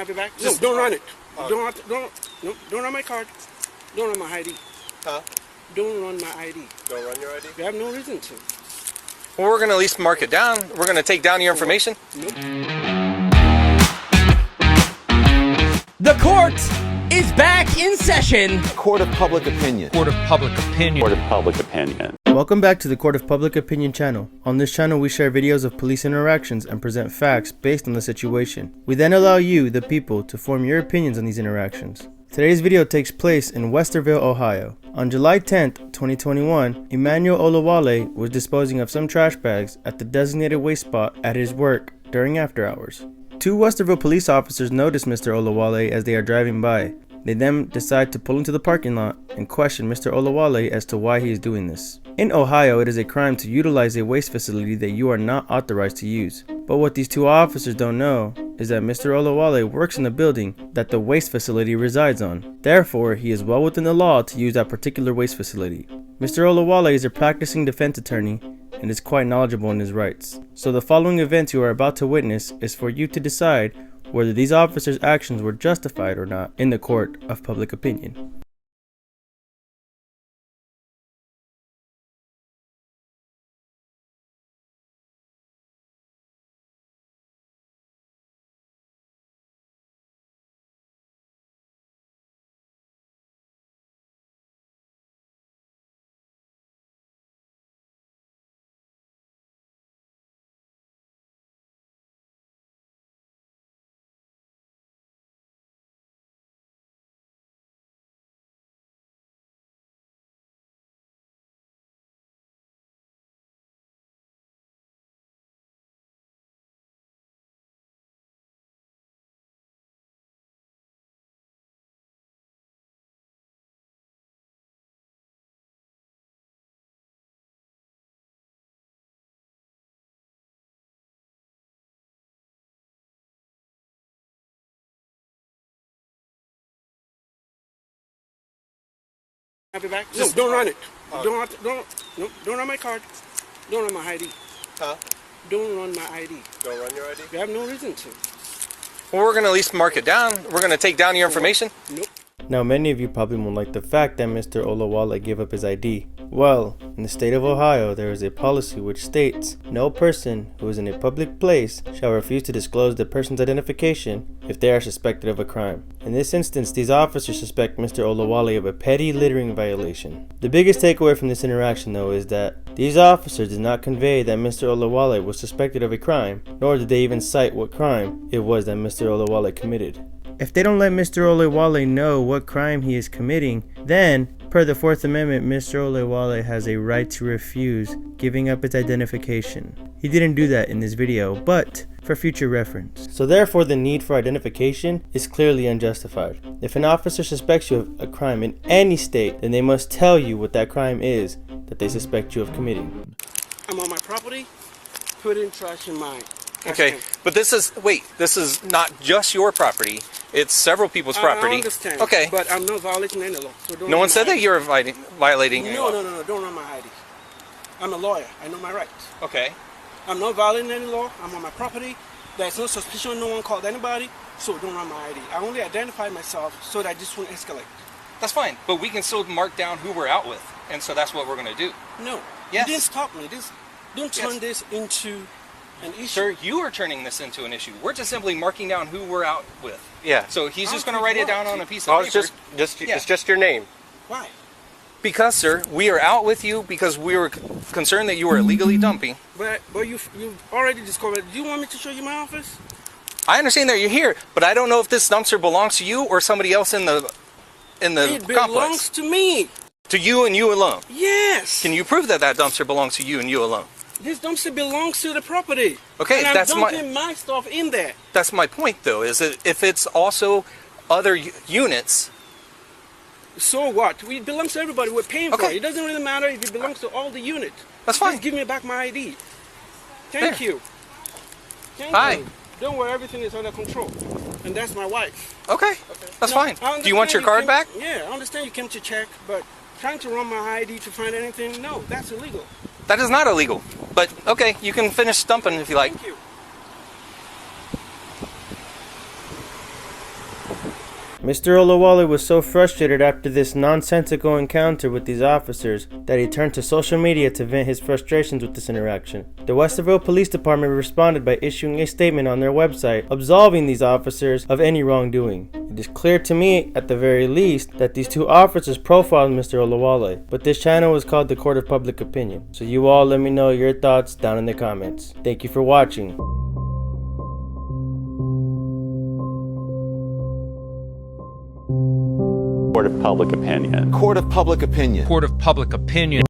Have it back? No, don't run it. Don't run my card. Don't run my ID. Huh? Don't run my ID. Don't run your ID? You have no reason to. Well, we're going to at least mark it down. We're going to take down your information. Nope. The court is back in session. Court of public opinion. Court of public opinion. Court of public opinion. Welcome back to the Court of Public Opinion channel. On this channel, we share videos of police interactions and present facts based on the situation. We then allow you, the people, to form your opinions on these interactions. Today's video takes place in Westerville, Ohio. On July 10th, 2021, Emmanuel Olawale was disposing of some trash bags at the designated waste spot at his work during after hours. Two Westerville police officers notice Mr. Olawale as they are driving by. They then decide to pull into the parking lot and question Mr. Olawale as to why he is doing this. In Ohio, it is a crime to utilize a waste facility that you are not authorized to use. But what these two officers don't know is that Mr. Olawale works in the building that the waste facility resides on. Therefore, he is well within the law to use that particular waste facility. Mr. Olawale is a practicing defense attorney and is quite knowledgeable in his rights. So the following events you are about to witness is for you to decide whether these officers' actions were justified or not in the court of public opinion. Have it back? No, don't run it. Don't run my card. Don't run my ID. Huh? Don't run my ID. Don't run your ID? You have no reason to. Well, we're going to at least mark it down. We're going to take down your information. Nope. Now, many of you probably won't like the fact that Mr. Olawale gave up his ID. Well, in the state of Ohio, there is a policy which states, no person who is in a public place shall refuse to disclose the person's identification if they are suspected of a crime. In this instance, these officers suspect Mr. Olawale of a petty littering violation. The biggest takeaway from this interaction, though, is that these officers did not convey that Mr. Olawale was suspected of a crime, nor did they even cite what crime it was that Mr. Olawale committed. If they don't let Mr. Olawale know what crime he is committing, then, per the 4th Amendment, Mr. Olawale has a right to refuse giving up his identification. He didn't do that in this video, but for future reference. So therefore, the need for identification is clearly unjustified. If an officer suspects you of a crime in any state, then they must tell you what that crime is that they suspect you of committing. I'm on my property, putting trash in mine. Okay, but this is not just your property. It's several people's property. I understand. Okay. But I'm not violating any law. So don't No one run said my that you were violating any law. No. Don't run my ID. I'm a lawyer. I know my rights. Okay. I'm not violating any law. I'm on my property. There's no suspicion. No one called anybody. So don't run my ID. I only identified myself so that this won't escalate. That's fine, but we can still mark down who we're out with, and so that's what we're going to do. No. Yes. You didn't stop me. Don't turn this into an issue. Sir, you are turning this into an issue. We're just simply marking down who we're out with. Yeah. So he's just going to write it down on a piece of Oh, paper. it's just your name. Why? Because, sir, we are out with you because we were concerned that you were illegally dumping. But you've already discovered. Do you want me to show you my office? I understand that you're here, but I don't know if this dumpster belongs to you or somebody else in the It complex. belongs to me. To you and you alone. Yes. Can you prove that that dumpster belongs to you and you alone? This dumpster belongs to the property. Okay, and I'm that's dumping my stuff in there. That's my point, though. Is that if it's also other units. So what? It belongs to everybody. We're paying for Okay. it. It doesn't really matter if it belongs to all the unit. That's fine. Just give me back my ID. Thank There. you. Thank Hi. you. Don't worry, everything is under control. And that's my wife. Okay, that's No, fine. I Do you want your understand card came- back? Yeah, I understand you came to check, but trying to run my ID to find anything, no, that's illegal. That is not illegal. But okay, you can finish stumping if you like. Thank you. Mr. Olawale was so frustrated after this nonsensical encounter with these officers that he turned to social media to vent his frustrations with this interaction. The Westerville Police Department responded by issuing a statement on their website absolving these officers of any wrongdoing. It is clear to me, at the very least, that these two officers profiled Mr. Olawale, but this channel is called the Court of Public Opinion. So you all let me know your thoughts down in the comments. Thank you for watching. Court of Public Opinion. Court of Public Opinion. Court of Public Opinion.